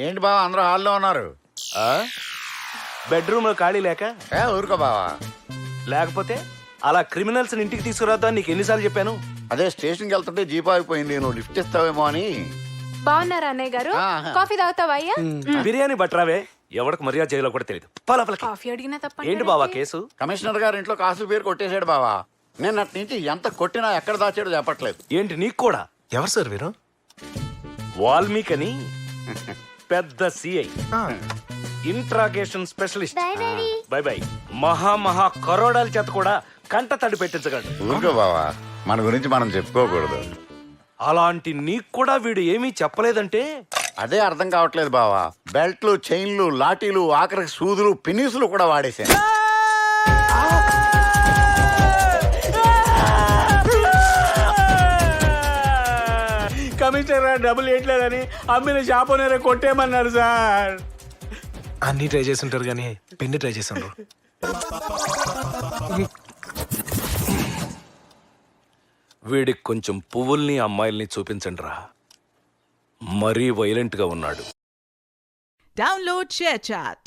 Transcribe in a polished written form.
ఏంటి బావా అందరూ హాల్లో ఉన్నారు? బెడ్రూమ్ లో ఖాళీ లేక? ఊరుకో బావా. లేకపోతే అలా క్రిమినల్స్ ఇంటికి తీసుకురాద్దా నీకు ఎన్నిసార్లు చెప్పాను? అదే స్టేషన్కి వెళ్తుంటే జీప్ ఆగిపోయింది, నువ్వు లిఫ్ట్ ఇస్తావేమో అని. బాగున్నారా అన్నయ్య గారు? ఆహా. కాఫీ తాగుతావా అయ్యా? బిర్యానీ బట్రావే, ఎవరికి మర్యాద చేయాలో కూడా తెలియదు. కాఫీ అడిగినా తప్ప ఏంటి బావా కేసు? కమిషనర్ గారు ఇంట్లో కాసుల పేరు కొట్టేశాడు బావా. నేను అటు నుంచి ఎంత కొట్టినా ఎక్కడ దాచాడో చెప్పట్లేదు. ఏంటి నీకు కూడా? ఎవరు సార్ వీరు? వాల్మీకి అని పెద్ద CI, interrogation specialist. By by మహా కరోడాల చేత కూడా కంట తడి పెట్టించగలడు. ఊరుకో బావా, మన గురించి మనం చెప్పుకోకూడదు. అలాంటి నీకు కూడా వీడు ఏమీ చెప్పలేదంటే? అదే అర్థం కావట్లేదు బావా. బెల్ట్లు, చైన్లు, లాఠీలు, ఆఖరికి సూదులు, పినీసులు కూడా వాడేశాను. కమిషనర్ డబ్బులు ఇవ్వట్లేదని అమ్మిన షాప్ ఓనర్ కొట్టేయమన్నారు సార్. అన్ని ట్రై చేసి ఉంటారు కానీ పెన్ని ట్రై చేసి ఉండరు. వీడికి కొంచెం పువ్వుల్ని అమ్మాయిల్ని చూపించండి రా, మరీ వైలెంట్ గా ఉన్నాడు. Download ShareChat.